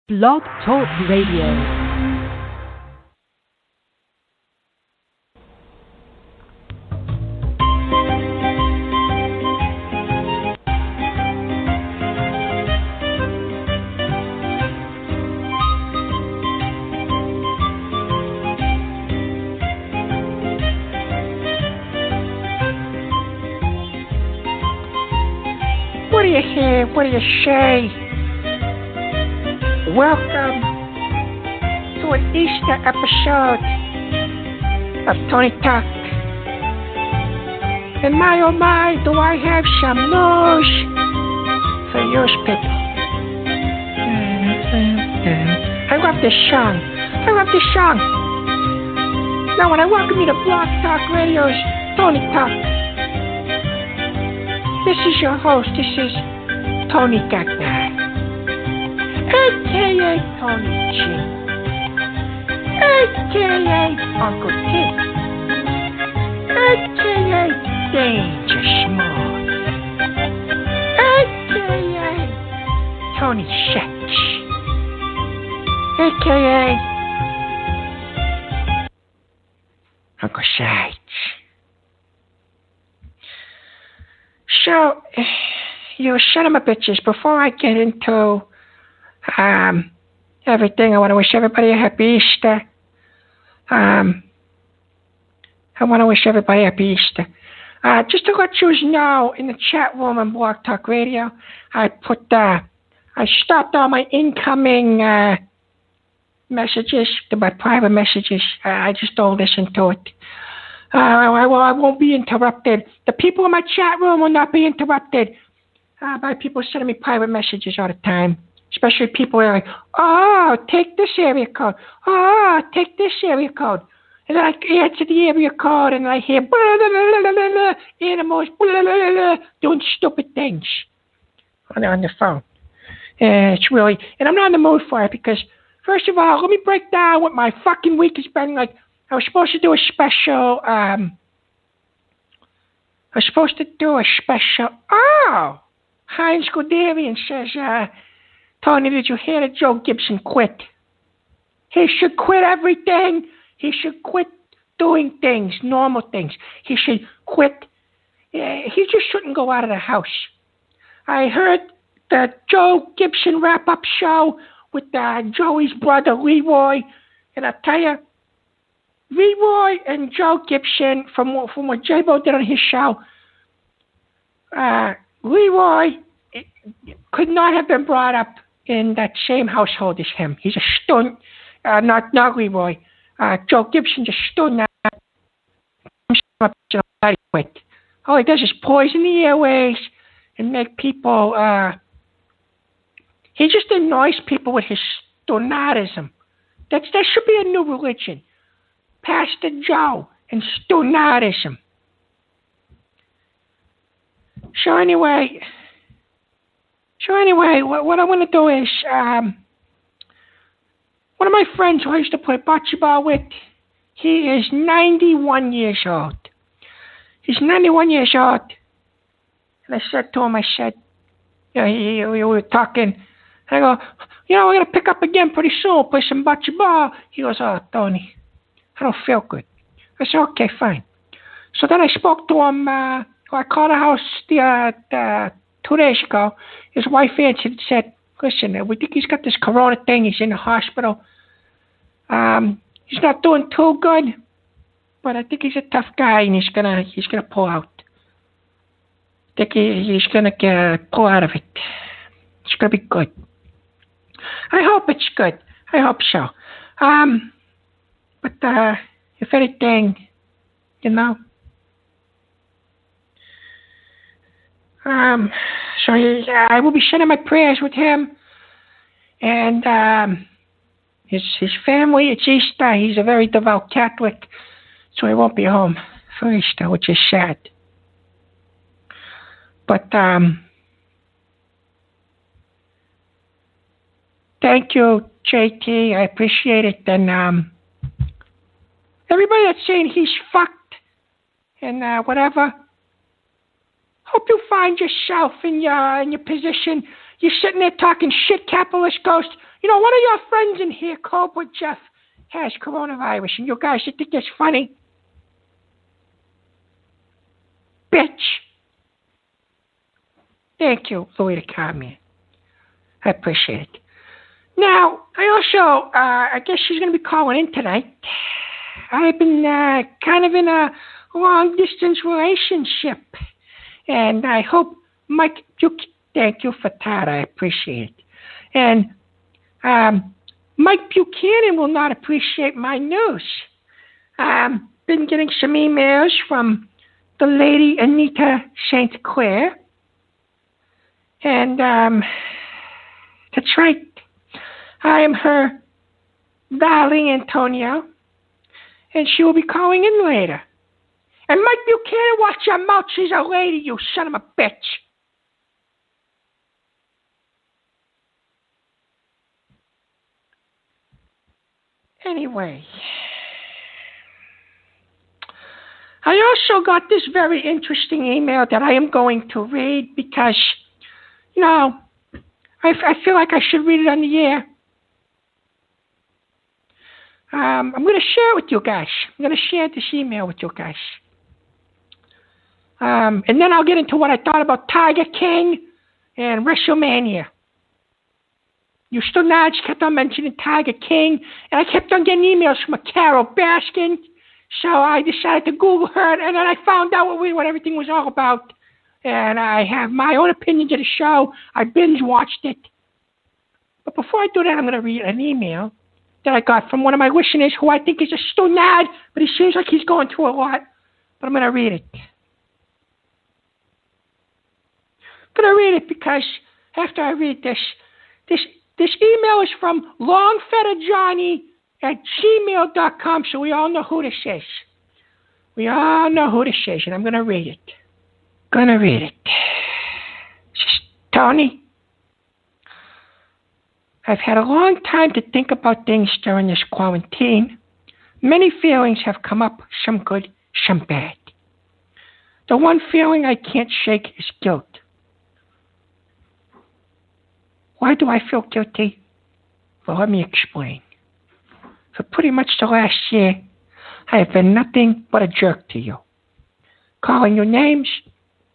Blog Talk Radio. What do you hear? What do you say? Welcome to an Easter episode of TonyTalk. And my oh my, do I have some news for you people. I love this song. Now when I welcome you to Blog Talk Radio's TonyTalk, this is your host. This is Tony Gagnar, a.k.a. Tony G, a.k.a. Uncle T, a.k.a. Danger Smooth, a.k.a. Tony Sex, a.k.a. Uncle Sides. So, you son of a bitches, before I get into everything, I want to wish everybody a happy Easter. Just to let you know, in the chat room on Blog Talk Radio, I stopped all my incoming messages, my private messages. I just don't listen to it. I won't be interrupted. The people in my chat room will not be interrupted by people sending me private messages all the time. Especially people who are like, oh, take this area code. Oh, take this area code. And I answer the area code and I hear blah, blah, blah, blah, blah, blah, animals blah, blah, blah, blah, doing stupid things on the phone. It's really, and I'm not in the mood for it because, first of all, let me break down what my fucking week has been like. I was supposed to do a special, oh, Heinz Guderian says, Tony, did you hear that Joe Gibson quit? He should quit everything. He should quit doing things, normal things. He should quit. He just shouldn't go out of the house. I heard the Joe Gibson wrap-up show with Joey's brother, Leroy, and I'll tell you, Leroy and Joe Gibson, from what J-Bo did on his show, Leroy could not have been brought up in that same household as him. He's a stunt, not Leroy. Joe Gibson just stunned that. All he does is poison the airways and make people, he just annoys people with his stunnatism. That should be a new religion. Pastor Joe and stunnatism. So anyway, what I want to do is, one of my friends who I used to play bocce ball with, he is 91 years old. He's 91 years old. And I said to him, we were talking, and I go, we're going to pick up again pretty soon, play some bocce ball. He goes, oh, Tony, I don't feel good. I said, okay, fine. So then I spoke to him, I called the house 2 days ago. His wife answered and said, listen, we think he's got this corona thing. He's in the hospital. He's not doing too good, but I think he's a tough guy and he's gonna pull out. I think he's gonna pull out of it. It's gonna be good. I hope it's good. I hope so. But if anything, so I will be sending my prayers with him and his family. It's Easter. He's a very devout Catholic, so he won't be home for Easter, which is sad. But thank you, JT. I appreciate it. And everybody that's saying he's fucked and whatever, hope you find yourself in your position. You're sitting there talking shit, capitalist ghost. one of your friends in here, Cobra Jeff, has coronavirus, and you guys think that's funny? Bitch. Thank you, Louis the Carman. I appreciate it. Now, I also, I guess she's going to be calling in tonight. I've been kind of in a long-distance relationship, and I hope Mike thank you for that. I appreciate it. And Mike Buchanan will not appreciate my news. Been getting some emails from the lady Anita St. Clair. And that's right. I am her darling Antonio. And she will be calling in later. And Mike Buchanan, watch your mouth. She's a lady, you son of a bitch. Anyway, I also got this very interesting email that I am going to read because, I feel like I should read it on the air. I'm going to share it with you guys. I'm going to share this email with you guys. And then I'll get into what I thought about Tiger King and WrestleMania. You still kept on mentioning Tiger King, and I kept on getting emails from a Carol Baskin, so I decided to Google her, and then I found out what everything was all about. And I have my own opinions of the show. I binge-watched it. But before I do that, I'm going to read an email that I got from one of my listeners who I think is a stonad, but he seems like he's going through a lot. But I'm going to read it. I'm going to read it because after I read this email is from longfetterjohnny@gmail.com, so we all know who this is. We all know who this is, and I'm going to read it. Tony, I've had a long time to think about things during this quarantine. Many feelings have come up, some good, some bad. The one feeling I can't shake is guilt. Why do I feel guilty? Well, let me explain. For pretty much the last year, I have been nothing but a jerk to you. Calling you names,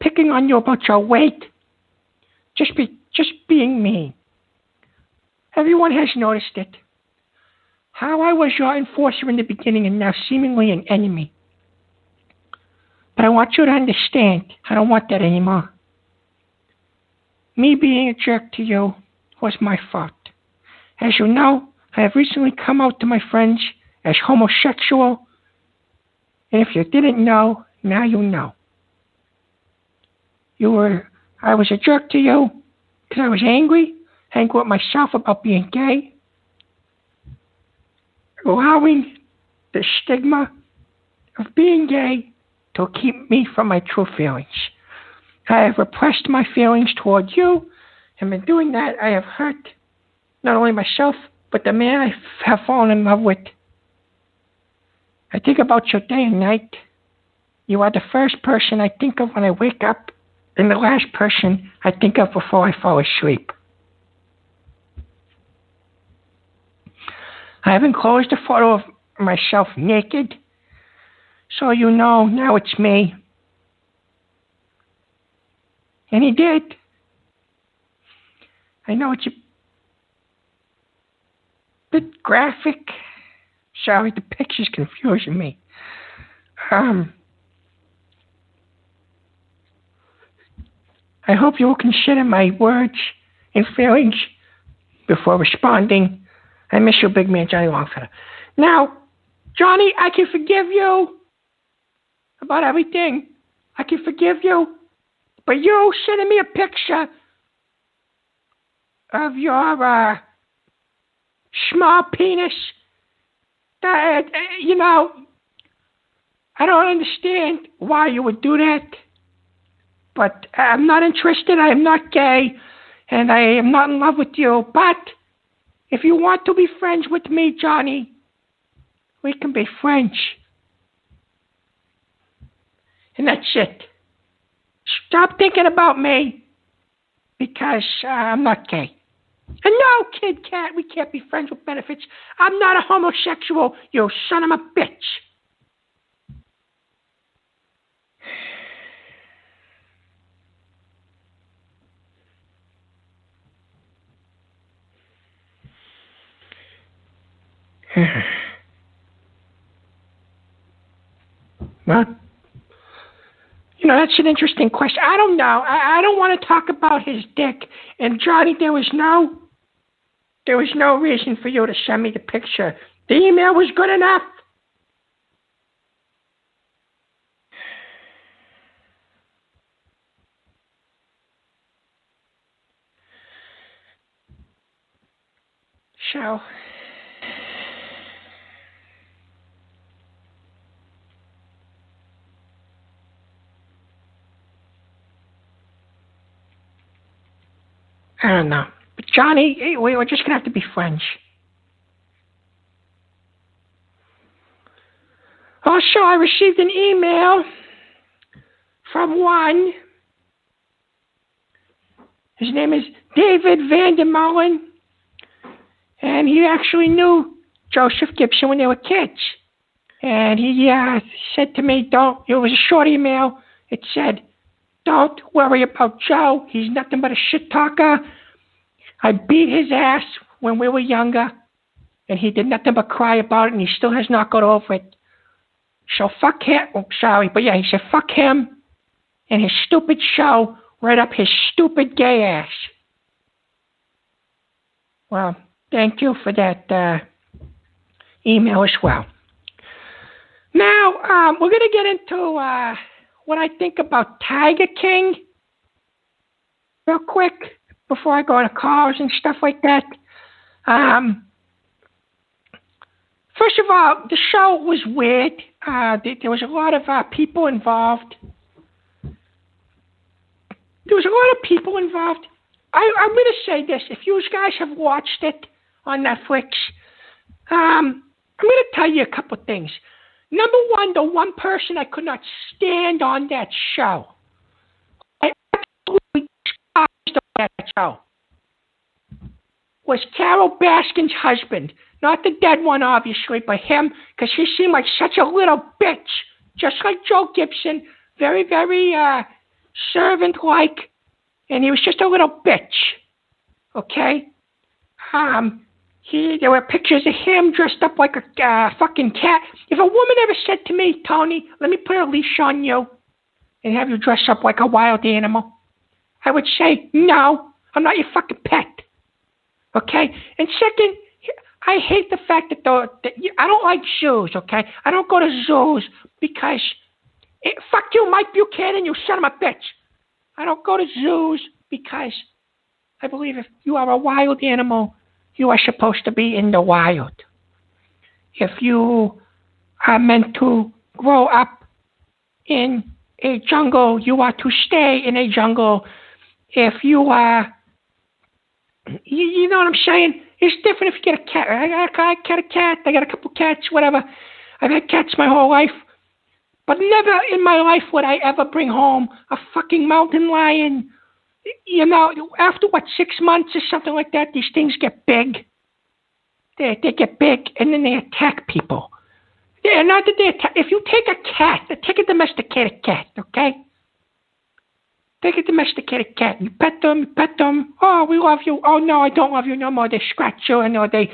picking on you about your weight, just being mean. Everyone has noticed it. How I was your enforcer in the beginning and now seemingly an enemy. But I want you to understand, I don't want that anymore. Me being a jerk to you was my fault. As you know, I have recently come out to my friends as homosexual, and if you didn't know, now you know. I was a jerk to you because I was angry with myself about being gay, allowing the stigma of being gay to keep me from my true feelings. I have repressed my feelings toward you, and in doing that, I have hurt not only myself, but the man I have fallen in love with. I think about you day and night. You are the first person I think of when I wake up, and the last person I think of before I fall asleep. I have enclosed a photo of myself naked, so you know now it's me. And he did. I know it's a bit graphic. Sorry, the picture's confusing me. I hope you will consider my words and feelings before responding. I miss you, big man, Johnny Longfetter. Now, Johnny, I can forgive you about everything. I can forgive you. But you sending me a picture of your small penis, I don't understand why you would do that. But I'm not interested. I am not gay. And I am not in love with you. But if you want to be friends with me, Johnny, we can be friends. And that's it. Stop thinking about me because I'm not gay. And no, Kid Cat, we can't be friends with benefits. I'm not a homosexual, you son of a bitch. Well, that's an interesting question. I don't know. I don't want to talk about his dick. And Johnny, there was no reason for you to send me the picture. The email was good enough. So, I don't know. But Johnny, we're just going to have to be friends. Also, I received an email from one. His name is David Vandermullen. And he actually knew Joseph Gibson when they were kids. And he said to me, it was a short email. It said, don't worry about Joe. He's nothing but a shit talker. I beat his ass when we were younger. And he did nothing but cry about it. And he still has not got over it. So fuck him. Oh, sorry. But yeah, he said fuck him and his stupid show right up his stupid gay ass. Well, thank you for that email as well. Now, we're going to get into what I think about Tiger King real quick before I go into cars and stuff like that. First of all, the show was weird. There was a lot of people involved. I'm going to say this. If you guys have watched it on Netflix, I'm going to tell you a couple things. Number one, the one person I could not stand on that show. I absolutely despised on that show. Was Carol Baskin's husband. Not the dead one, obviously, but him, because he seemed like such a little bitch. Just like Joe Gibson. Very, very servant-like. And he was just a little bitch. Okay? There were pictures of him dressed up like a fucking cat. If a woman ever said to me, Tony, let me put a leash on you and have you dress up like a wild animal, I would say, no, I'm not your fucking pet. Okay? And second, I hate the fact that I don't like zoos, okay? I don't go to zoos because, fuck you, Mike Buchanan, you son of a bitch. I don't go to zoos because I believe if you are a wild animal, you are supposed to be in the wild. If you are meant to grow up in a jungle, you are to stay in a jungle. If you are, you know what I'm saying? It's different if you get a cat. I got a cat. I got a couple cats, whatever. I've had cats my whole life. But never in my life would I ever bring home a fucking mountain lion. You know, after 6 months or something like that, these things get big. They get big and then they attack people. Yeah, not that they attack. If you take a domesticated cat, okay? Take a domesticated cat. You pet them. Oh, we love you. Oh no, I don't love you no more. They scratch you or they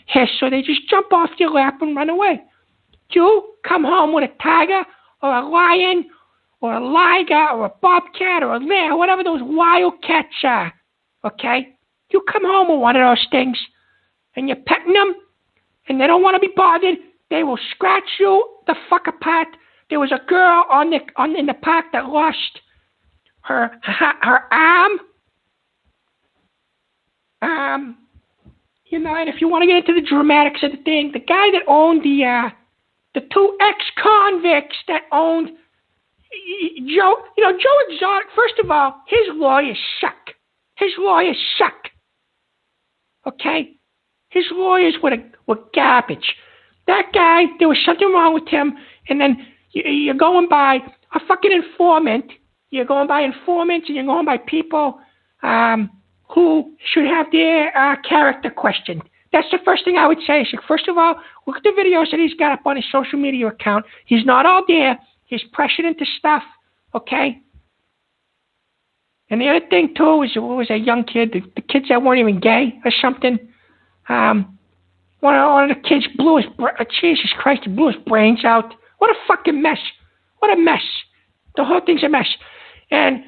hiss or they just jump off your lap and run away. You come home with a tiger or a lion or a liger or a bobcat or a bear, whatever those wild cats are, okay? You come home with one of those things and you're petting them and they don't want to be bothered. They will scratch you the fuck apart. There was a girl in the park that lost her arm. And if you want to get into the dramatics of the thing, the guy that owned the two ex-convicts that owned Joe Exotic, first of all, his lawyers suck. Okay? His lawyers were garbage. That guy, there was something wrong with him, and then you're going by a fucking informant. You're going by informants and you're going by people who should have their character questioned. That's the first thing I would say. So first of all, look at the videos that he's got up on his social media account. He's not all there. He's pressured into stuff, okay? And the other thing, too, is what was a young kid, the kids that weren't even gay or something. One of the kids blew his, Jesus Christ, he blew his brains out. What a fucking mess. What a mess. The whole thing's a mess. And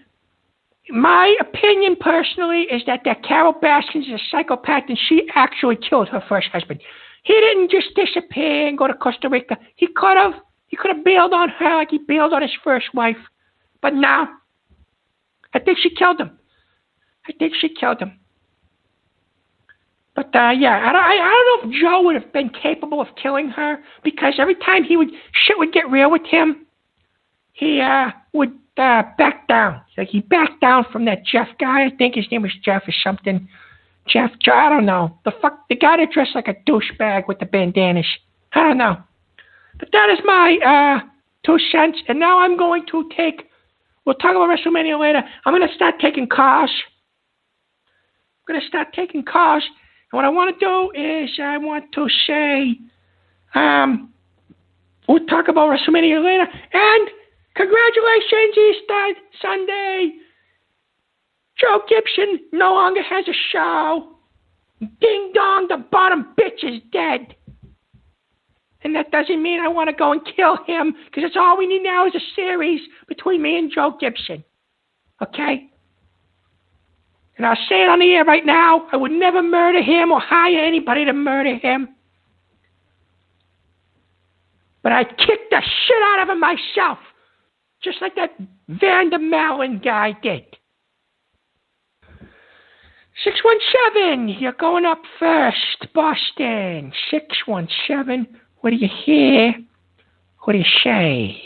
my opinion, personally, is that Carol Baskins is a psychopath and she actually killed her first husband. He didn't just disappear and go to Costa Rica. He could have bailed on her like he bailed on his first wife. But no. I think she killed him. But, yeah, I don't know if Joe would have been capable of killing her, because every time shit would get real with him, he would back down. Like, he backed down from that Jeff guy. I think his name was Jeff or something. Jeff, I don't know. The guy that dressed like a douchebag with the bandanas. I don't know. But that is my 2 cents. And now I'm going to we'll talk about WrestleMania later. I'm going to start taking calls. And what I want to do is I want to say, we'll talk about WrestleMania later. And congratulations, Easter Sunday. Joe Gibson no longer has a show. Ding dong, the bottom bitch is dead. And that doesn't mean I want to go and kill him, because that's all we need now is a series between me and Joe Gibson. Okay? And I'll say it on the air right now. I would never murder him or hire anybody to murder him. But I'd kick the shit out of him myself. Just like that Van der Malen guy did. 617, you're going up first. Boston. 617, what do you hear? What do you say?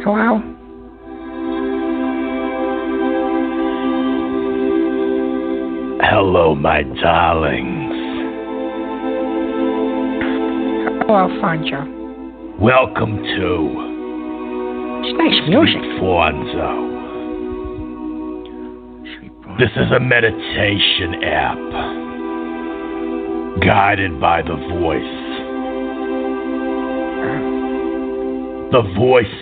Hello? Hello, my darlings. Hello, Alfonso. Welcome to... It's nice music. Fonzo. This is a meditation app guided by the voice. The voice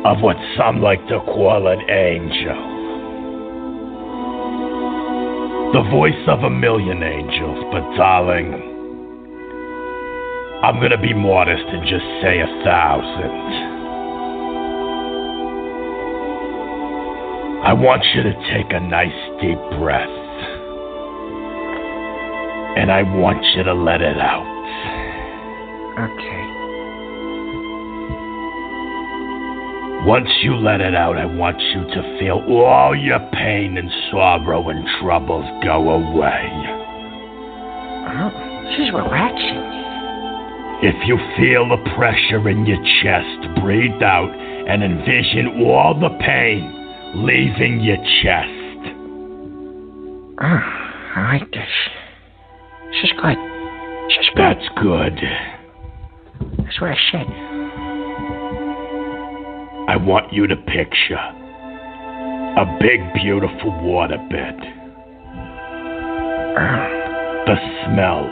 of what some like to call an angel. The voice of a million angels, but darling, I'm gonna be modest and just say 1,000. I want you to take a nice deep breath, and I want you to let it out. Okay. Once you let it out, I want you to feel all your pain and sorrow and troubles go away. Oh, this is relaxing. If you feel the pressure in your chest, breathe out and envision all the pain leaving your chest. I like this. This is good. That's good. That's what I said. I want you to picture a big, beautiful waterbed. The smell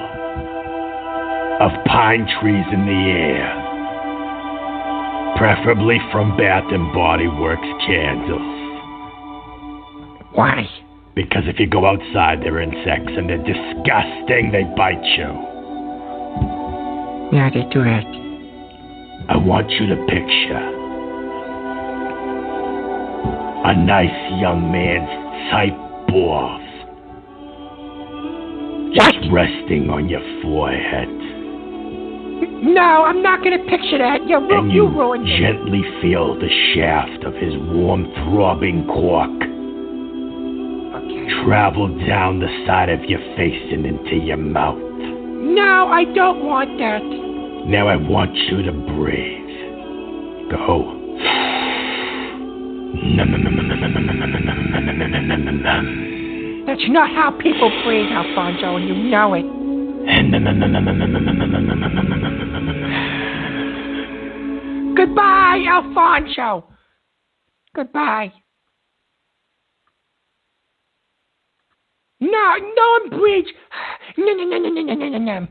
of pine trees in the air, preferably from Bath & Body Works candles. Why? Because if you go outside, there are insects, and they're disgusting. They bite you. Yeah, they do that. I want you to picture a nice young man's tight balls just resting on your forehead. No, I'm not going to picture that. And you ruined it. Gently feel the shaft of his warm, throbbing cock travel down the side of your face and into your mouth. No, I don't want that. Now I want you to breathe. Go. That's not how people breathe, Alfonso, and you know it. Goodbye, Alfonso. Goodbye. No one breathes. No.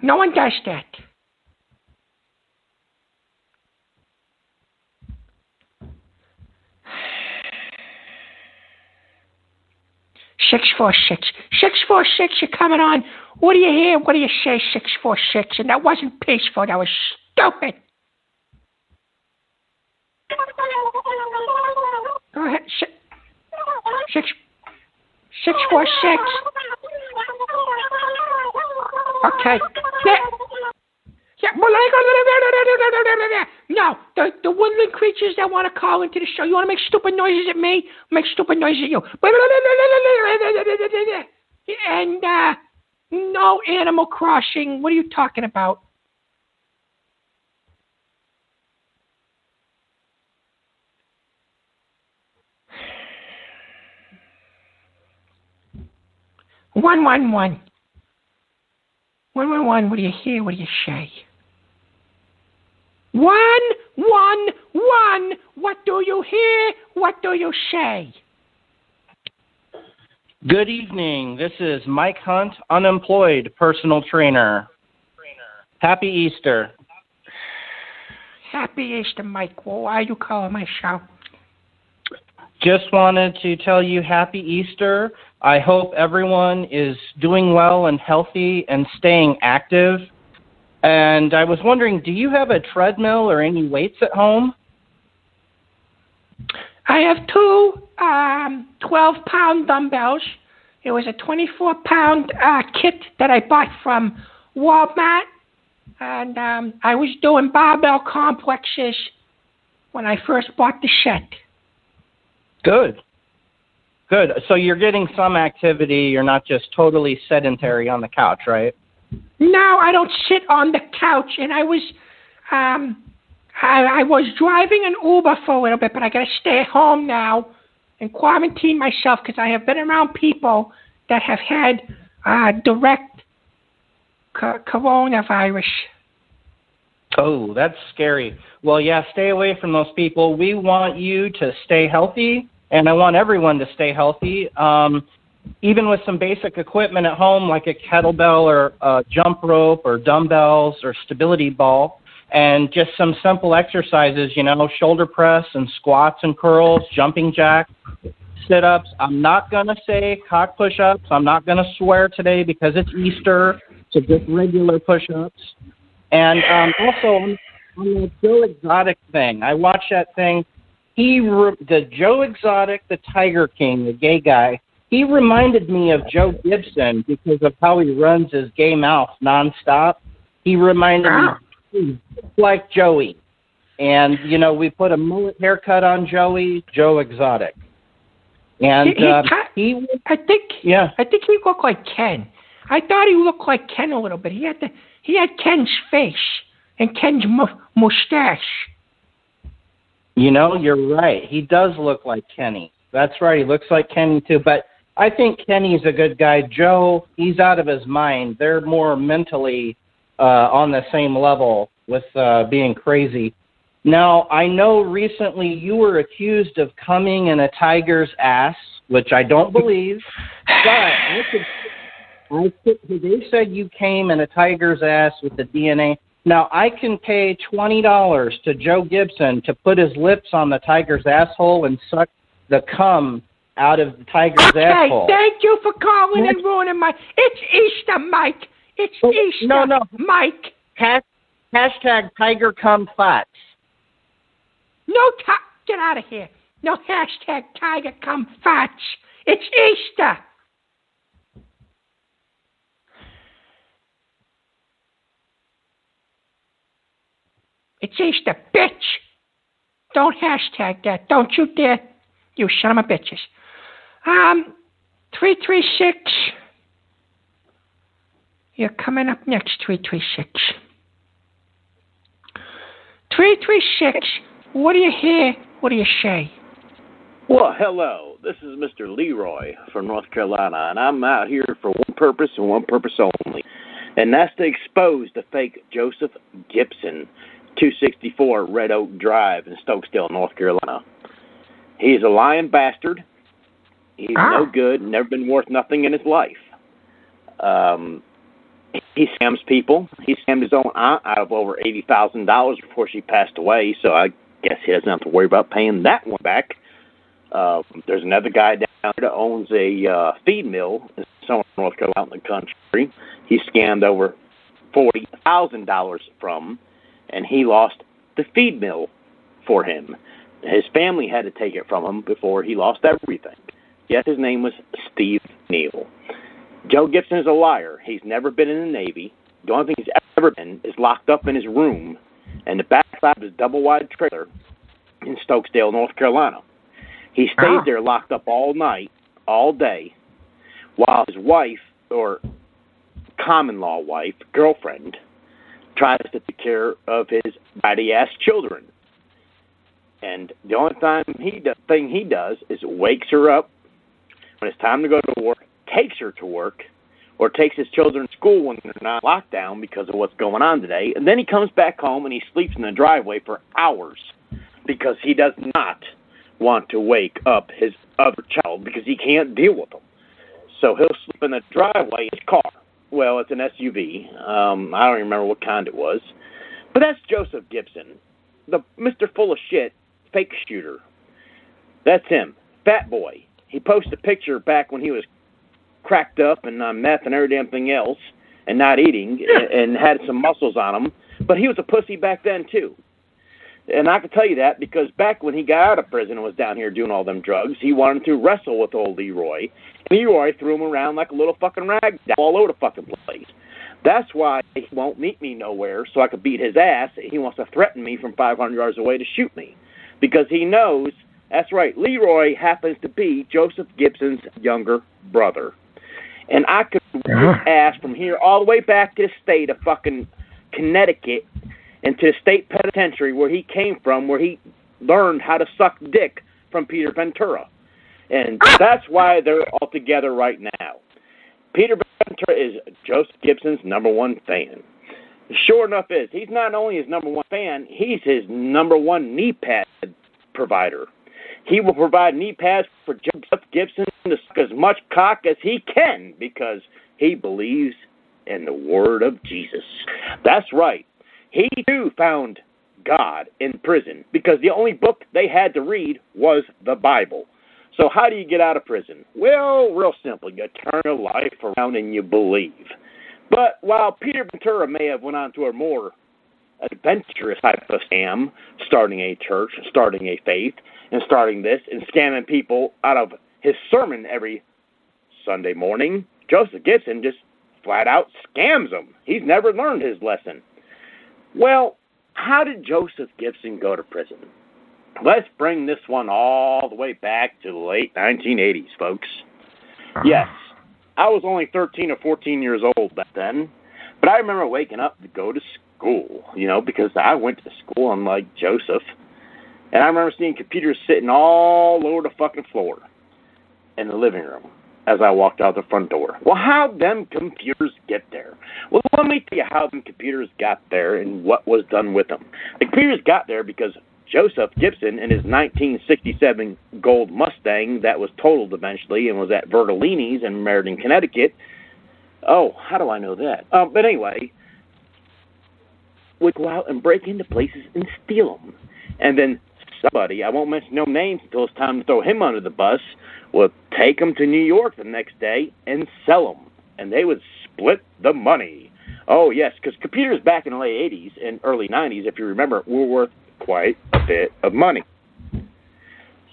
No one does that. Six, 646, you're coming on. What do you hear? What do you say, 646? And that wasn't peaceful. That was stupid. Go ahead. 646. Okay. Yeah. No, the woodland creatures that want to call into the show. You want to make stupid noises at me? Make stupid noises at you. And no Animal Crossing. What are you talking about? One. 111. What do you hear? What do you say? 111. What do you hear? What do you say? Good evening. This is Mike Hunt, unemployed personal trainer. Happy Easter. Happy Easter, Mike. Well, why are you calling my show? Just wanted to tell you Happy Easter. I hope everyone is doing well and healthy and staying active. And I was wondering, do you have a treadmill or any weights at home? I have two 12-pound dumbbells. It was a 24-pound kit that I bought from Walmart. And I was doing barbell complexes when I first bought the set. Good. So you're getting some activity. You're not just totally sedentary on the couch, right? No, I don't sit on the couch. And I was I was driving an Uber for a little bit, but I got to stay at home now and quarantine myself because I have been around people that have had direct coronavirus. Oh, that's scary. Well, yeah, stay away from those people. We want you to stay healthy, and I want everyone to stay healthy. Even with some basic equipment at home, like a kettlebell or a jump rope or dumbbells or stability ball, and just some simple exercises, shoulder press and squats and curls, jumping jacks, sit-ups. I'm not going to say cock push-ups. I'm not going to swear today because it's Easter, so just regular push-ups. And also, on the Joe Exotic thing, I watched that thing. The Joe Exotic, the Tiger King, the gay guy, he reminded me of Joe Gibson because of how he runs his gay mouth nonstop. He reminded me like Joey. And, we put a mullet haircut on Joey, Joe Exotic. And I think he looked like Ken. I thought he looked like Ken a little bit. He had Ken's face and Ken's mustache. You're right. He does look like Kenny. That's right. He looks like Kenny, too. But I think Kenny's a good guy. Joe, he's out of his mind. They're more mentally on the same level with being crazy. Now, I know recently you were accused of coming in a tiger's ass, which I don't believe. But they said you came in a tiger's ass with the DNA. Now, I can pay $20 to Joe Gibson to put his lips on the tiger's asshole and suck the cum out of the tiger's asshole. Okay, thank you for calling and ruining my... It's Easter, Mike. It's Easter, no. Mike. Hashtag tiger cum farts. No, get out of here. No hashtag tiger cum farts. It's Easter. It's Easter, bitch. Don't hashtag that. Don't you dare. You son of a bitches. 336. You're coming up next, 336. 336. What do you hear? What do you say? Well, hello. This is Mr. Leroy from North Carolina, and I'm out here for one purpose and one purpose only, and that's to expose the fake Joseph Gibson. 264 Red Oak Drive in Stokesdale, North Carolina. He's a lying bastard. He's no good, never been worth nothing in his life. He scams people. He scammed his own aunt out of over $80,000 before she passed away, so I guess he doesn't have to worry about paying that one back. There's another guy down there that owns a feed mill in North Carolina in the country. He scammed over $40,000 from, and he lost the feed mill for him. His family had to take it from him before he lost everything. Yes, his name was Steve Neal. Joe Gibson is a liar. He's never been in the Navy. The only thing he's ever been is locked up in his room in the backside of his double-wide trailer in Stokesdale, North Carolina. He stays there locked up all night, all day, while his wife, or common-law wife, girlfriend, tries to take care of his batty-ass children. And the only thing he does is wakes her up when it's time to go to work, takes her to work, or takes his children to school when they're not locked down because of what's going on today, and then he comes back home and he sleeps in the driveway for hours because he does not want to wake up his other child because he can't deal with them. So he'll sleep in the driveway in his car. Well, it's an SUV. I don't even remember what kind it was. But that's Joseph Gibson, the Mr. Full of Shit fake shooter. That's him, Fat Boy. He posted a picture back when he was cracked up and on meth and every damn thing else and not eating and had some muscles on him. But he was a pussy back then, too. And I can tell you that because back when he got out of prison and was down here doing all them drugs, he wanted to wrestle with old Leroy. Leroy threw him around like a little fucking rag doll all over the fucking place. That's why he won't meet me nowhere so I could beat his ass. He wants to threaten me from 500 yards away to shoot me because he knows, that's right, Leroy happens to be Joseph Gibson's younger brother. And I could whip his ass from here all the way back to the state of fucking Connecticut and to the state penitentiary where he came from, where he learned how to suck dick from Peter Ventura. And that's why they're all together right now. Peter Ventura is Joseph Gibson's number one fan. Sure enough is, he's not only his number one fan, he's his number one knee pad provider. He will provide knee pads for Joseph Gibson to suck as much cock as he can because he believes in the word of Jesus. That's right. He, too, found God in prison because the only book they had to read was the Bible. So how do you get out of prison? Well, real simple. You turn your life around and you believe. But while Peter Ventura may have went on to a more adventurous type of scam, starting a church, starting a faith, and starting this, and scamming people out of his sermon every Sunday morning, Joseph Gibson just flat out scams them. He's never learned his lesson. Well, how did Joseph Gibson go to prison? Let's bring this one all the way back to the late 1980s, folks. Yes, I was only 13 or 14 years old back then, but I remember waking up to go to school, because I went to school unlike Joseph. And I remember seeing computers sitting all over the fucking floor in the living room as I walked out the front door. Well, how'd them computers get there? Well, let me tell you how them computers got there and what was done with them. The computers got there because Joseph Gibson in his 1967 gold Mustang that was totaled eventually and was at Vertolini's in Meriden, Connecticut. Oh, how do I know that? But anyway, would go out and break into places and steal them. And then somebody, I won't mention no names until it's time to throw him under the bus, would take them to New York the next day and sell them. And they would split the money. Oh, yes, because computers back in the late 80s and early 90s, if you remember, were worth quite a bit of money.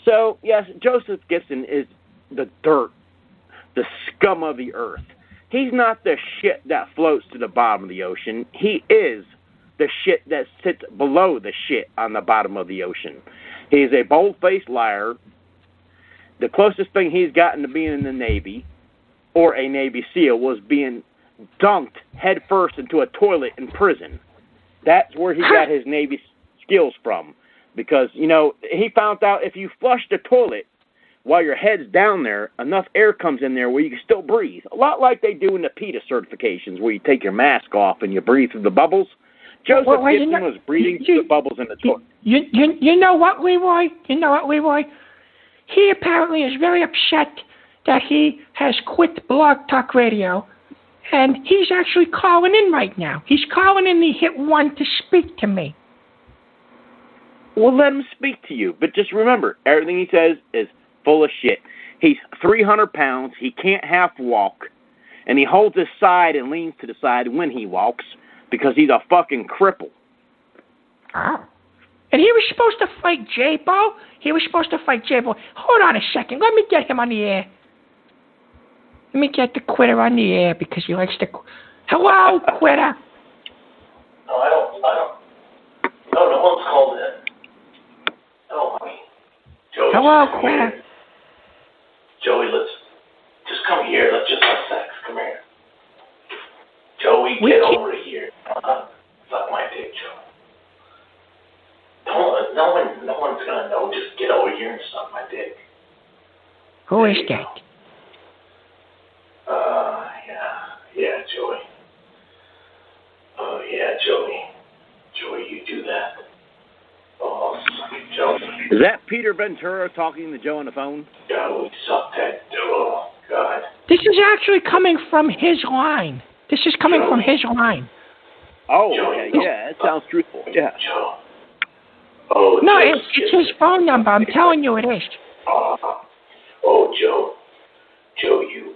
So, yes, Joseph Gibson is the dirt, the scum of the earth. He's not the shit that floats to the bottom of the ocean. He is the shit that sits below the shit on the bottom of the ocean. He's a bold-faced liar. The closest thing he's gotten to being in the Navy or a Navy SEAL was being dunked headfirst into a toilet in prison. That's where he got his Navy skills from. Because, he found out if you flush the toilet while your head's down there, enough air comes in there where you can still breathe. A lot like they do in the PETA certifications where you take your mask off and you breathe through the bubbles. Joseph Gibson was breathing the bubbles in the toilet. You know what, Leroy? He apparently is very upset that he has quit Blog Talk Radio, and he's actually calling in right now. He's calling in the hit 1 to speak to me. Well, let him speak to you, but just remember, everything he says is full of shit. He's 300 pounds, he can't half walk, and he holds his side and leans to the side when he walks because he's a fucking cripple. Oh. And he was supposed to fight J-Bo? Hold on a second. Let me get him on the air. Let me get the quitter on the air because he likes to... Hello, quitter. No, I don't. No one's called in. Oh, honey. Joey, hello, quitter. Joey, let's just come here. Let's just have sex. Come here. Joey, get over here. Suck my dick, Joe. No one's gonna know. Just get over here and suck my dick. Who is that? Yeah, Joey. Oh, yeah, Joey. Joey, you do that. Oh, suck it, Joey. Is that Peter Ventura talking to Joe on the phone? Joey, suck that. Oh, God. This is actually coming from his line. Oh, okay, yeah, that sounds truthful. Yeah. Joe. Oh, no, Joe, it's his phone number. I'm telling you it is. Oh, Joe. Joe, you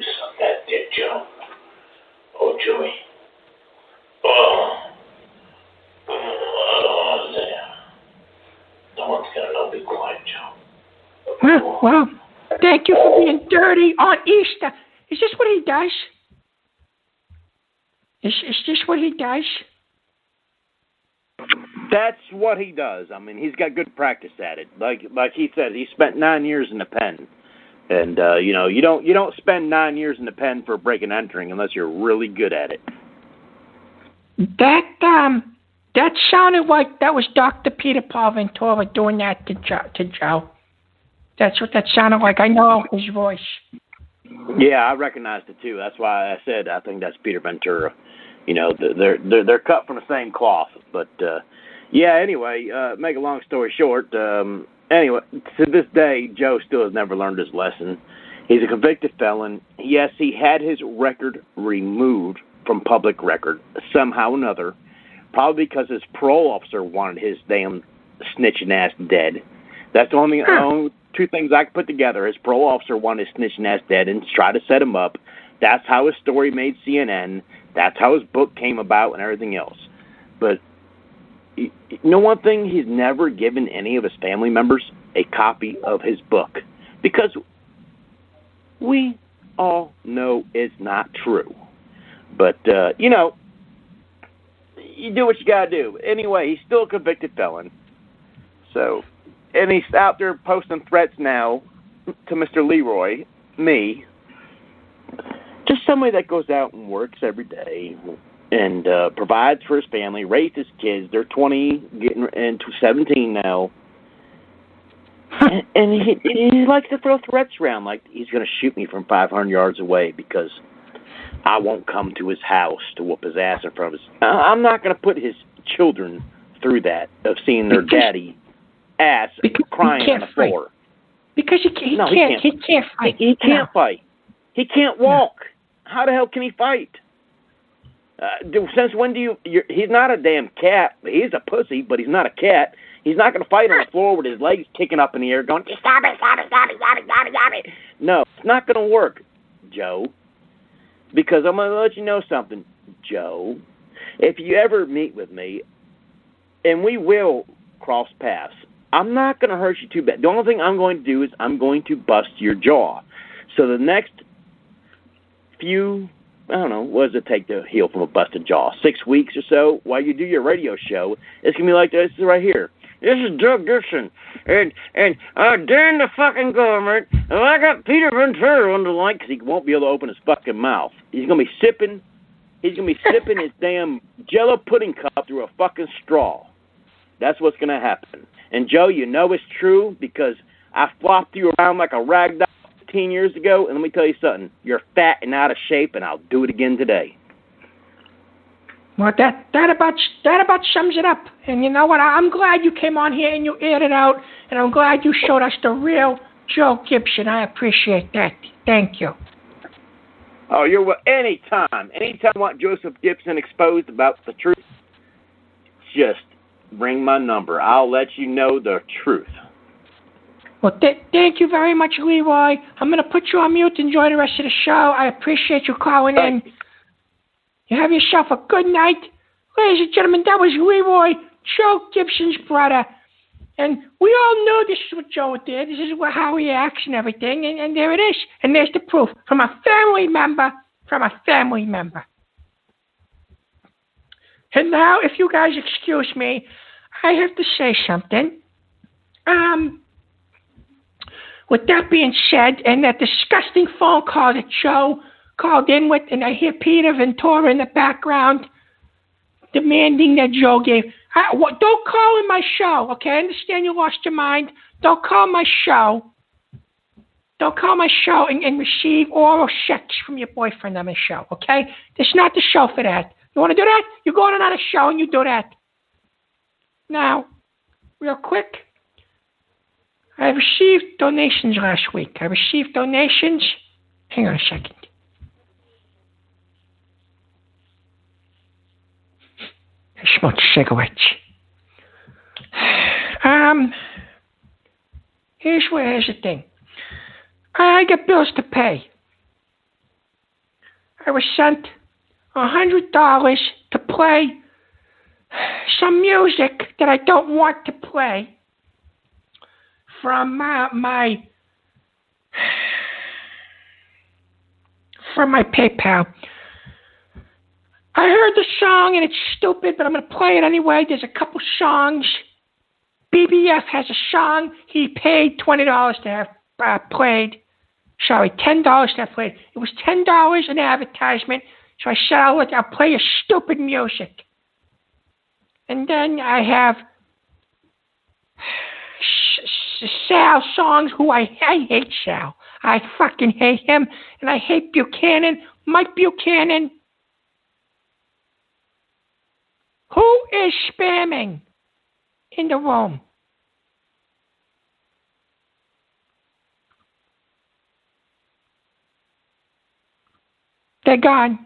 suck that dick, Joe. Oh, Joey. No one's gonna know. Be quiet, Joe. Well, thank you for being dirty on Easter. Is this what he does? Is this what he does? That's what he does. I mean, he's got good practice at it. Like he said, he spent 9 years in the pen, and you don't spend 9 years in the pen for breaking and entering unless you're really good at it. That sounded like that was Dr. Peter Paul Ventura doing that to Joe. That's what that sounded like. I know his voice. Yeah, I recognized it too. That's why I said I think that's Peter Ventura. They're cut from the same cloth. But yeah. Anyway, make a long story short. Anyway, to this day, Joe still has never learned his lesson. He's a convicted felon. Yes, he had his record removed from public record somehow or another, probably because his parole officer wanted his damn snitching ass dead. That's the only two things I could put together. His parole officer wanted his snitching ass dead and tried to set him up. That's how his story made CNN. That's how his book came about and everything else. But you know one thing? He's never given any of his family members a copy of his book because we all know it's not true. But, you do what you got to do. Anyway, he's still a convicted felon. So, and he's out there posting threats now to Mr. Leroy, me, just somebody that goes out and works every day and provides for his family, raises kids. They're 20, getting into 17 now. and he likes to throw threats around like he's going to shoot me from 500 yards away because I won't come to his house to whoop his ass in front of his... I'm not going to put his children through that of seeing their daddy ass crying on the floor. Because he can't fight. He can't fight. He can't walk. No. How the hell can he fight? Since when do you... he's not a damn cat. He's a pussy, but he's not a cat. He's not going to fight on the floor with his legs kicking up in the air going, stop it. No, it's not going to work, Joe. Because I'm going to let you know something, Joe. If you ever meet with me, and we will cross paths, I'm not going to hurt you too bad. The only thing I'm going to do is I'm going to bust your jaw. So the next few, I don't know, what does it take to heal from a busted jaw? 6 weeks or so while you do your radio show, it's going to be like this right here. This is Doug Dixon, and damn the fucking government, and I got Peter Ventura on the line because he won't be able to open his fucking mouth. He's going to be sipping his damn Jell-O pudding cup through a fucking straw. That's what's going to happen. And Joe, you know it's true because I flopped you around like a rag doll 15 years ago, and let me tell you something. You're fat and out of shape, and I'll do it again today. Well, that about sums it up. And you know what? I'm glad you came on here and you aired it out, and I'm glad you showed us the real Joe Gibson. I appreciate that. Thank you. Oh, you're anytime. Anytime I want Joseph Gibson exposed about the truth, just ring my number. I'll let you know the truth. Well, thank you very much, Leroy. I'm going to put you on mute. Enjoy the rest of the show. I appreciate you calling in. You have yourself a good night. Ladies and gentlemen, that was Leroy, Joe Gibson's brother. And we all know this is what Joe did. This is how he acts and everything. And there it is. And there's the proof from a family member. And now, if you guys excuse me, I have to say something. With that being said, and that disgusting phone call that Joe called in with, and I hear Peter Ventura in the background demanding that Joe gave. Don't call in my show, okay? I understand you lost your mind. Don't call my show. Don't call my show and receive oral sex from your boyfriend on my show, okay? This is not the show for that. You want to do that? You go on another show and you do that. Now, real quick, I received donations last week. Hang on a second. I smoked cigarettes. Here's the thing. I got bills to pay. I was sent $100 to play some music that I don't want to play from my PayPal. I heard the song and it's stupid, but I'm going to play it anyway. There's a couple songs. BBF has a song he paid $20 to have played. Sorry, $10 to have played. It was $10 in advertisement, so I said I'll play your stupid music. And then I have Sal songs, who I hate Sal. I fucking hate him, and I hate Buchanan, Mike Buchanan. Who is spamming in the room? They're gone.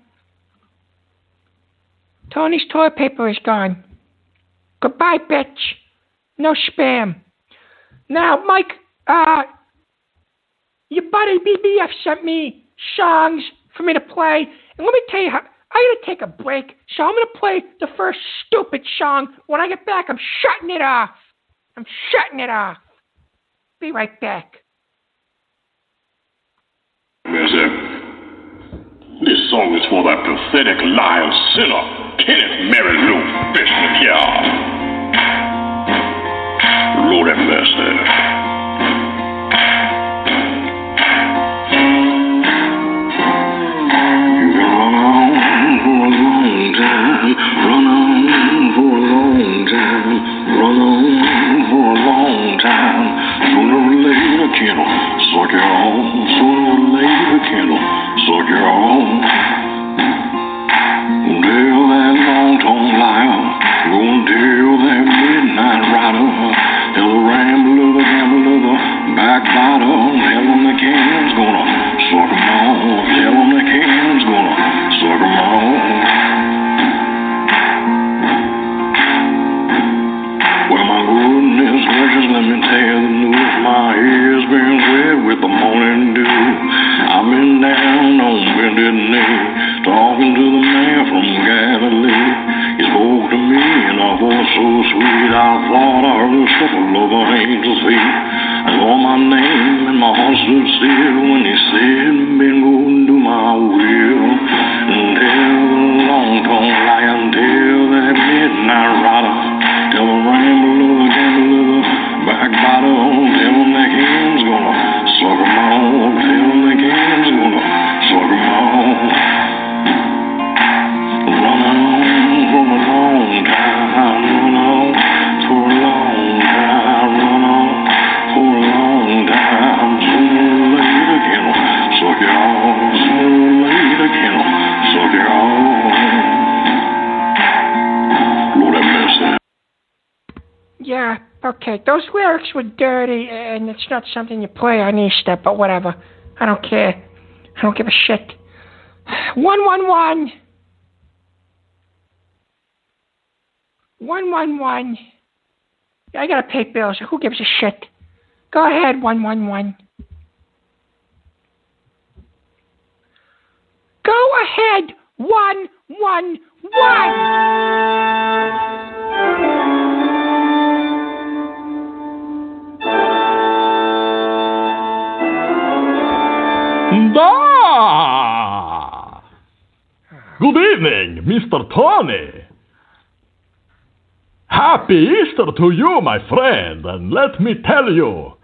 Tony's toilet paper is gone. Goodbye, bitch. No spam. Now, Mike, your buddy BBF sent me songs for me to play. And let me tell you, I got to take a break. So I'm going to play the first stupid song. When I get back, I'm shutting it off. Be right back. This song is for that pathetic lying sinner, Kenneth Mary Lou Fishman here. Lord have mercy. those lyrics were dirty, and it's not something you play on Easter, but whatever. I don't care. I don't give a shit. 111. 111. I gotta pay bills. Who gives a shit? Go ahead, 111. Go ahead, 111. Good evening, Mr. Tony. Happy Easter to you, my friend, and let me tell you,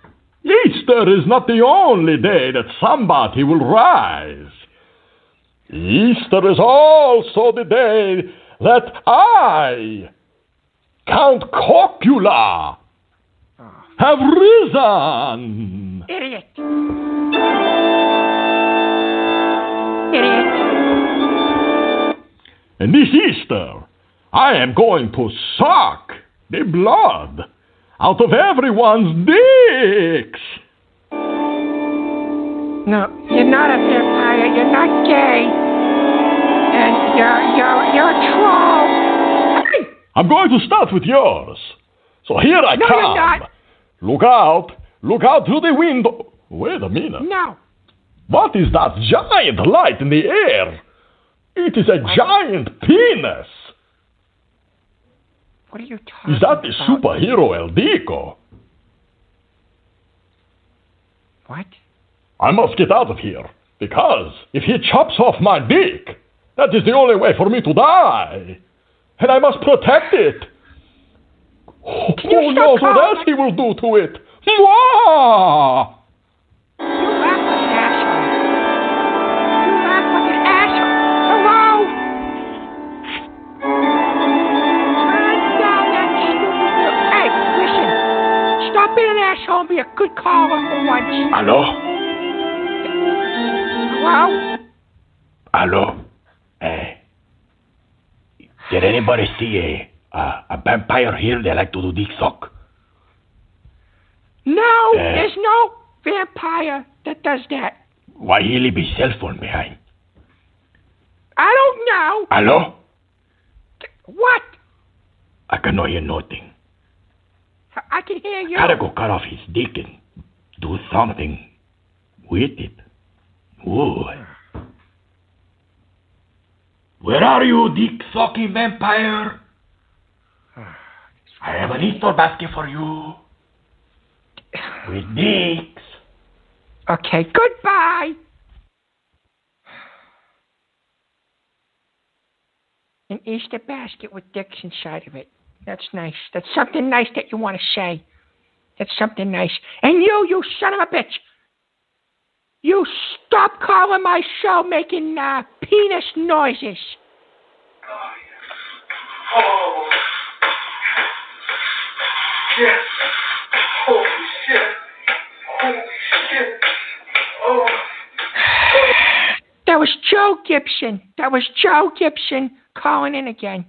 Easter is not the only day that somebody will rise. Easter is also the day that I, Count Cocula, have risen. Idiot. And this Easter, I am going to suck the blood out of everyone's dicks. No, you're not a vampire. You're not gay, and you're a troll. I'm going to start with yours. So here I come. No, you're not. Look out through the window. Wait a minute. No. What is that giant light in the air? It is a giant penis. What are you talking Is that the about? superhero El Dico? What? I must get out of here, because if he chops off my dick, that is the only way for me to die. And I must protect it. Who knows what else he will do to it? Mwah! You act like an asshole. You act like an asshole. Hello? Turn down that stupid... Hey, listen. Stop being an asshole and be a good caller for once. Hello? Hello? Did anybody see a vampire here that like to do dick suck? No, there's no vampire that does that. Why he leave his cell phone behind? I don't know. Hello? What? I cannot hear nothing. I can hear you. Gotta go cut off his dick and do something with it. Ooh. Where are you, dick-sucking vampire? I have an Easter basket for you. With dicks. Okay, goodbye. An Easter basket with dicks inside of it. That's nice. That's something nice that you want to say. That's something nice. And you son of a bitch. You stop calling my show making penis noises. Oh. Yes. Holy shit. Holy shit. Oh. That was Joe Gibson. That was Joe Gibson calling in again.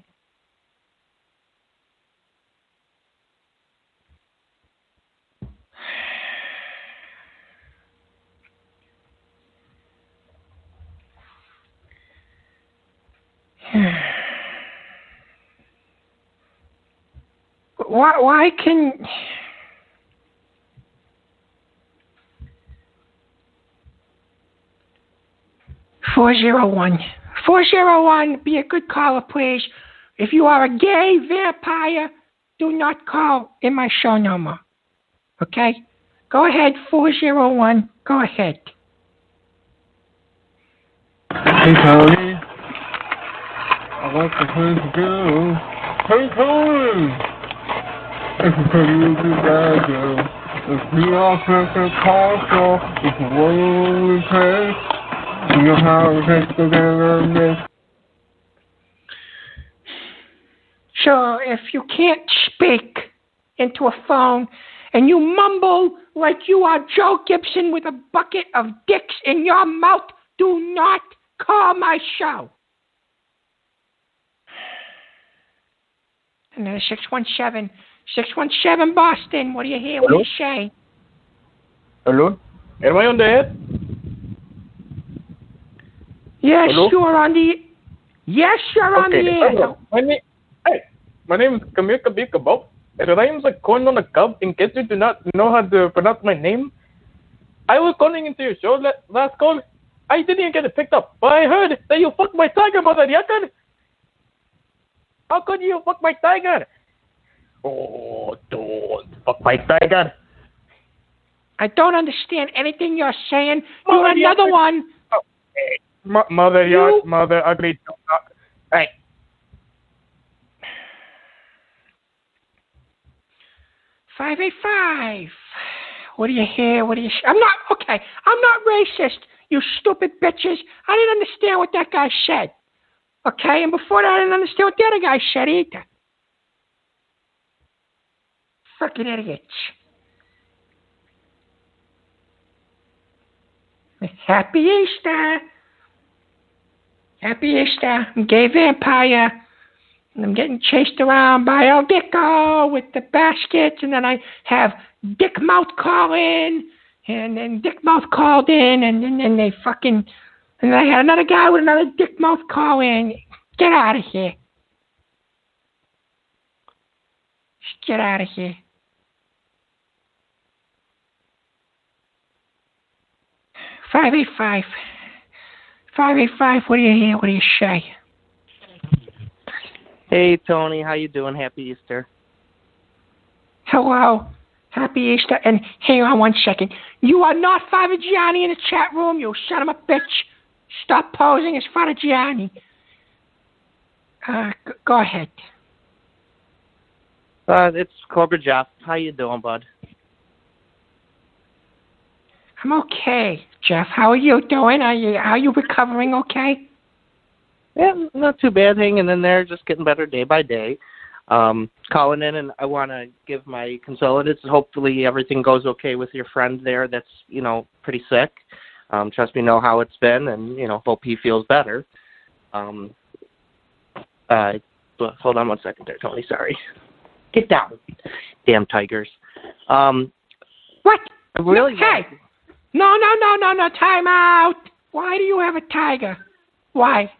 Why can... $401, be a good caller, please. If you are a gay vampire, do not call in my show no more. Okay? Go ahead, 401. Go ahead. Hey, Tony. I want to play the girl. Hey, Tony. If you could use the bad girl. If you are perfect culture, if you want to play, you know how to take together this. So if you can't speak into a phone and you mumble like you are Joe Gibson with a bucket of dicks in your mouth, do not call my show. And then 617 Boston. What do you hear? What do you say? Hello? Am I on the air? Yes, Hello? you're on the... Yes, you're on the air. My name is Kamika Bikabop. It rhymes like corn on a cob. In case you do not know how to pronounce my name, I was calling into your show last call. I didn't even get it picked up, but I heard that you fucked my tiger, mother yakan. How could you fuck my tiger? Oh, don't fuck my tiger. I don't understand anything you're saying. You're another one. Oh, hey. Mother ugly. Hey. $585. What do you hear? What do you... I'm not racist, you stupid bitches. I didn't understand what that guy said. Okay? And before that, I didn't understand what the other guy said either. Fucking idiots. Happy Easter. Happy Easter. I'm gay vampire. And I'm getting chased around by El Dicko with the baskets, and then I have Dick Mouth call in, and then Dick Mouth called in, and then they fucking... And then I had another guy with another Dick Mouth call in. Get out of here. Just get out of here. $585. $585. What do you hear? What do you say? Hey, Tony. How you doing? Happy Easter. Hello. Happy Easter. And hang on one second. You are not Father Gianni in the chat room, you son of a bitch. Stop posing as Father Gianni. Go ahead. It's Cobra Jeff. How you doing, bud? I'm okay, Jeff. How are you doing? Are you recovering okay? Yeah, not too bad. Hanging in there, just getting better day by day. Calling in, and I want to give my condolences. Hopefully everything goes okay with your friend there that's, pretty sick. Trust me, know how it's been, and, hope he feels better. Hold on one second there, Tony. Sorry. Get down. Damn tigers. What? Really? Hey! No. Time out. Why do you have a tiger? Why?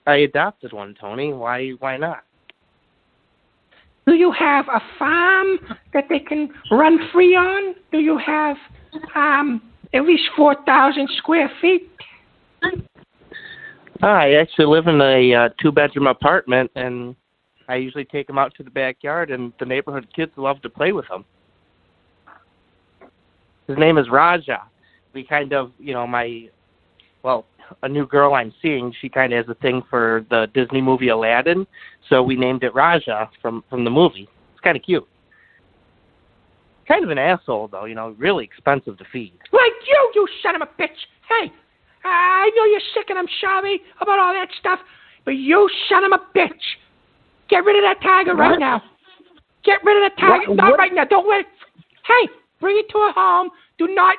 I adopted one, Tony. Why not? Do you have a farm that they can run free on? Do you have at least 4,000 square feet? I actually live in a two-bedroom apartment, and I usually take them out to the backyard, and the neighborhood kids love to play with them. His name is Raja. We kind of, a new girl I'm seeing, she kind of has a thing for the Disney movie Aladdin, so we named it Raja from the movie. It's kind of cute. Kind of an asshole, though, really expensive to feed. Like you son of a bitch. Hey, I know you're sick, and I'm sorry about all that stuff, but you son of a bitch. Get rid of that tiger right now. Get rid of the tiger. Not right now. Don't let it. Hey, bring it to a home. Do not.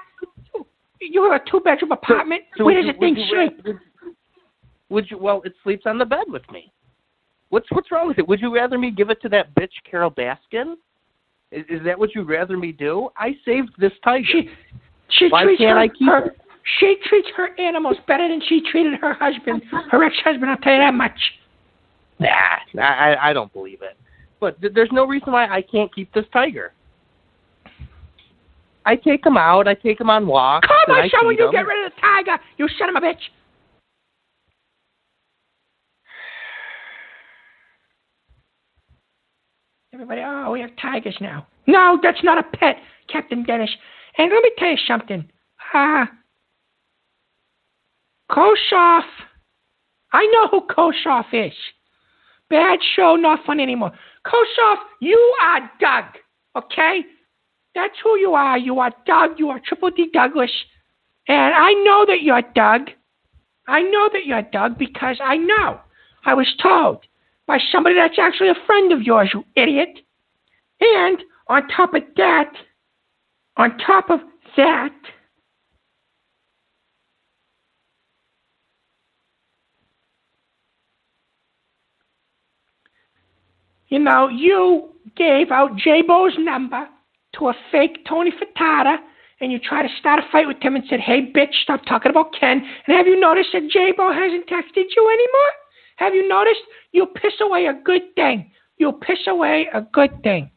You have a two-bedroom apartment. So where does the thing sleep? Well, it sleeps on the bed with me. What's wrong with it? Would you rather me give it to that bitch Carol Baskin? Is that what you'd rather me do? I saved this tiger. Why can't I keep her? She treats her animals better than she treated her husband, her ex-husband. I'll tell you that much. Nah, I don't believe it. But there's no reason why I can't keep this tiger. I take him out. I take him on walks. Call my son when you get rid of the tiger, you son of a bitch. Everybody, we have tigers now. No, that's not a pet, Captain Dennis. And let me tell you something. Kossoff. I know who Kossoff is. Bad show, not fun anymore. Kossoff, you are Doug, okay? That's who you are. You are Doug. You are Triple D Douglas. And I know that you're Doug. I know that you're Doug because I know. I was told by somebody that's actually a friend of yours, you idiot. And on top of that, You gave out J-Bo's number to a fake Tony Furtado, and you tried to start a fight with him and said, hey, bitch, stop talking about Ken. And have you noticed that J-Bo hasn't texted you anymore? Have you noticed? You piss away a good thing. You piss away a good thing.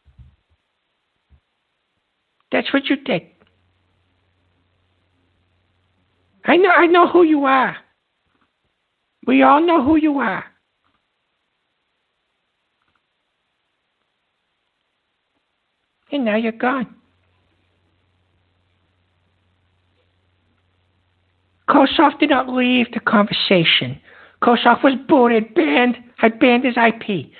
That's what you did. I know who you are. We all know who you are. And now you're gone. Kossoff did not leave the conversation. Kossoff was booted, banned. I banned his IP.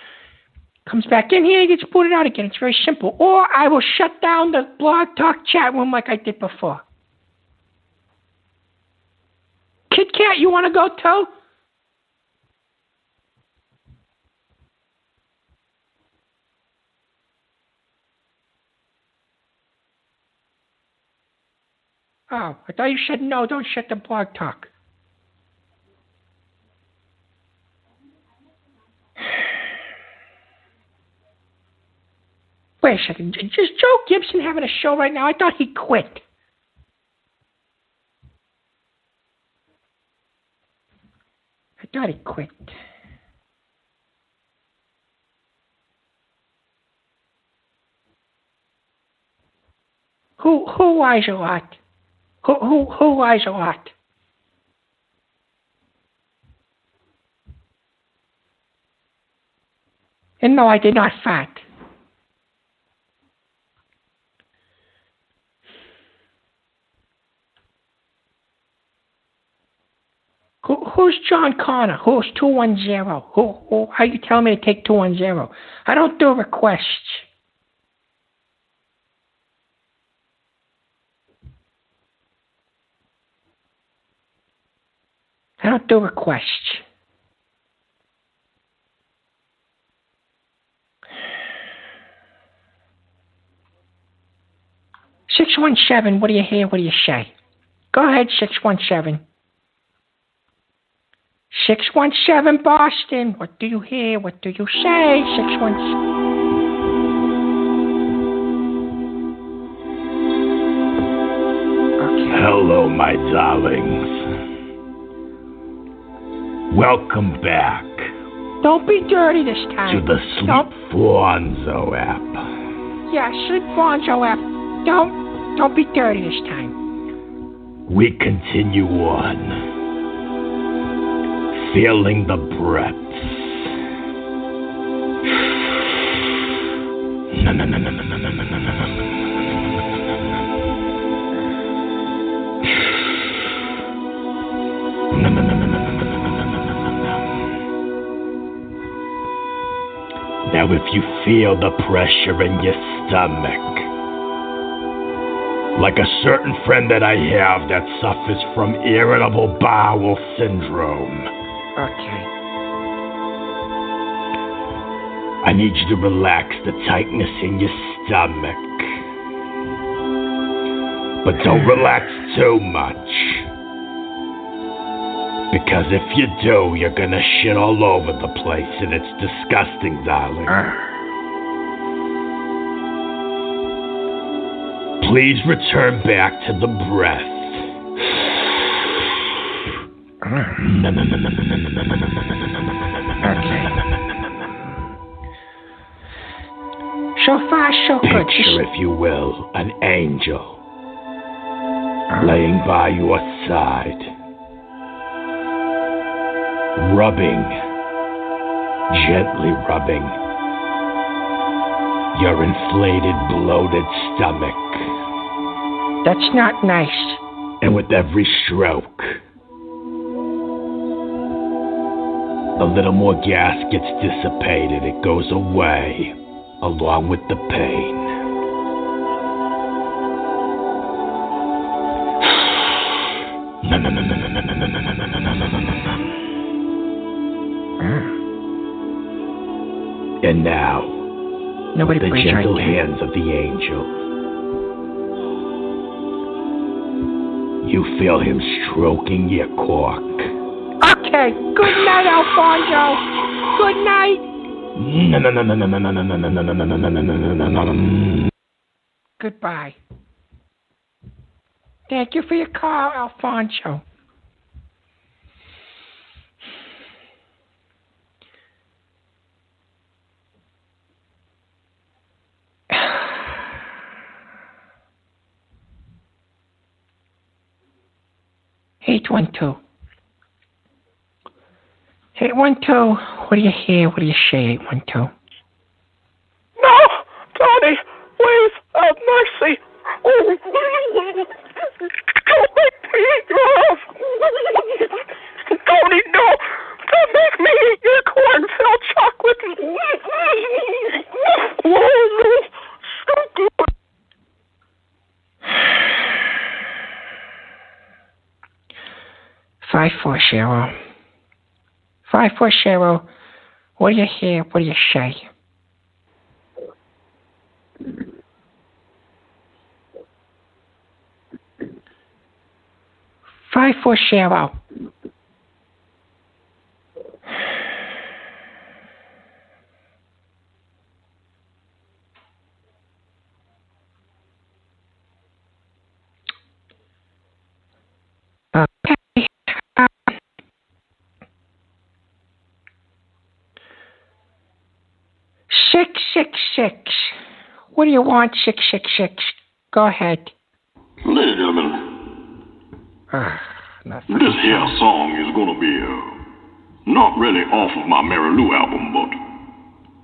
Comes back in here, he gets booted out again. It's very simple. Or I will shut down the Blog Talk chat room like I did before. Kit Kat, you want to go too? Oh, I thought you said no, don't shut the Blog Talk. Wait a second, is Joe Gibson having a show right now? I thought he quit. I thought he quit. Who lies a lot? Who lies a lot? And no, I did not fart. Who's John Connor? Who's 210? Who? How you telling me to take 210? I don't do requests. I don't do requests. $617, what do you hear? What do you say? Go ahead, 617. 617 Boston, what do you hear? What do you say? 617. Okay. Hello, my darlings. Welcome back. Don't be dirty this time. To the Sleep Fonzo app. Yeah, Sleep Fonzo app. Don't be dirty this time. We continue on. Feeling the breaths. Now if you feel the pressure in your stomach, like a certain friend that I have that suffers from irritable bowel syndrome. Okay. I need you to relax the tightness in your stomach. But don't relax too much. Because if you do, you're gonna shit all over the place, and it's disgusting, darling. Please return back to the breath. Okay. So far, so good. Picture, if you will, an angel laying by your side, gently rubbing your inflated, bloated stomach. That's not nice. And with every stroke, a little more gas gets dissipated. It goes away, along with the pain. And now, Nobody the plays gentle right hands of the angel. You feel him stroking your cork. Okay, good night, Alfonso. Good night. Goodbye. Thank you for your call, Alfonso. Eight 812. What do you hear? What do you say, 812? No, Tony, please have mercy. Oh, don't make me eat your house. Tony, no. Don't make me eat your corn-filled chocolate. Oh, no. So good. Five four zero. What do you hear? What do you say? Five four zero. Okay. 666. What do you want, 666? Go ahead. Ladies and gentlemen, this here song is going to be not really off of my Mary Lou album, but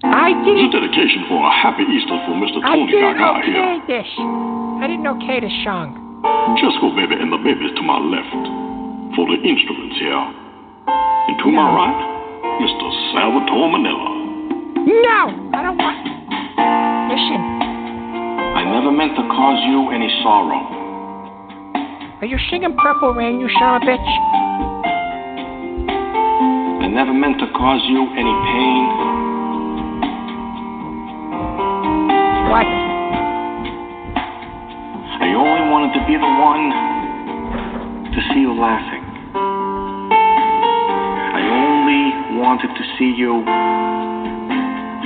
it's a dedication for a happy Easter for Mr. Tony Gaga here. I didn't okay this song. Just go, baby, and the baby's to my left for the instruments here. And to my right, Mr. Salvatore Manila. No, I don't want... Listen. I never meant to cause you any sorrow. Are you singing Purple Rain, you son of a bitch? I never meant to cause you any pain. What? I only wanted to be the one to see you laughing. I only wanted to see you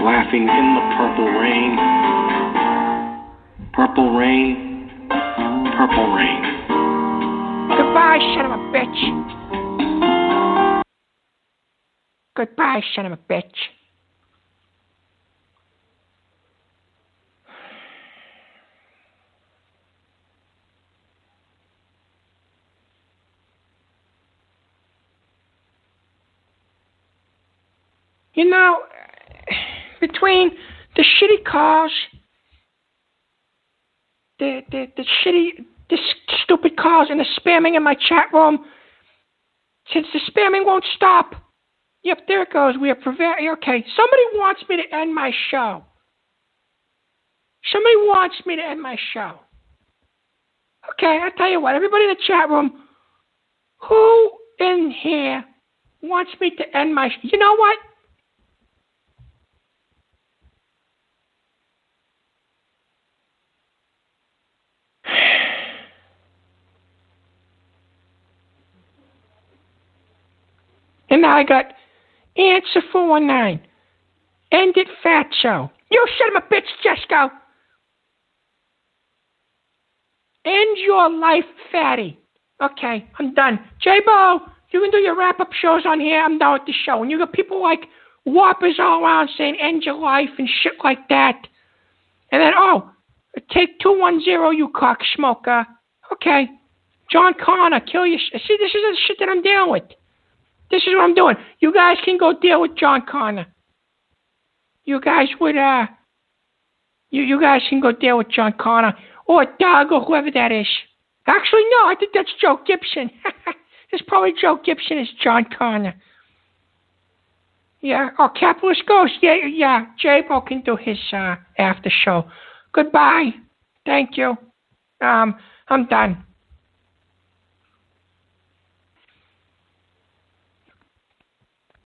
laughing in the purple rain. Purple rain. Purple rain. Goodbye, son of a bitch. Goodbye, son of a bitch. You know, between the shitty calls, the stupid calls, and the spamming in my chat room, since the spamming won't stop. Yep, there it goes. We are okay. Somebody wants me to end my show. Somebody wants me to end my show. Okay, I'll tell you what. Everybody in the chat room, who in here wants me to end my show? You know what? And now I got answer 419. End it, fatso. You son of a bitch, Jesco. End your life, fatty. Okay, I'm done. J-Bo, you can do your wrap-up shows on here. I'm done with the show. And you got people like whoppers all around saying end your life and shit like that. And then, take 210, you cock smoker. Okay. John Connor, kill you. See, this is the shit that I'm dealing with. This is what I'm doing. You guys can go deal with John Connor. You guys would, you guys can go deal with John Connor or Doug or whoever that is. Actually, no, I think that's Joe Gibson. It's probably Joe Gibson is John Connor. Yeah, Capitalist Ghost. Yeah. J-Bo can do his after show. Goodbye. Thank you. I'm done.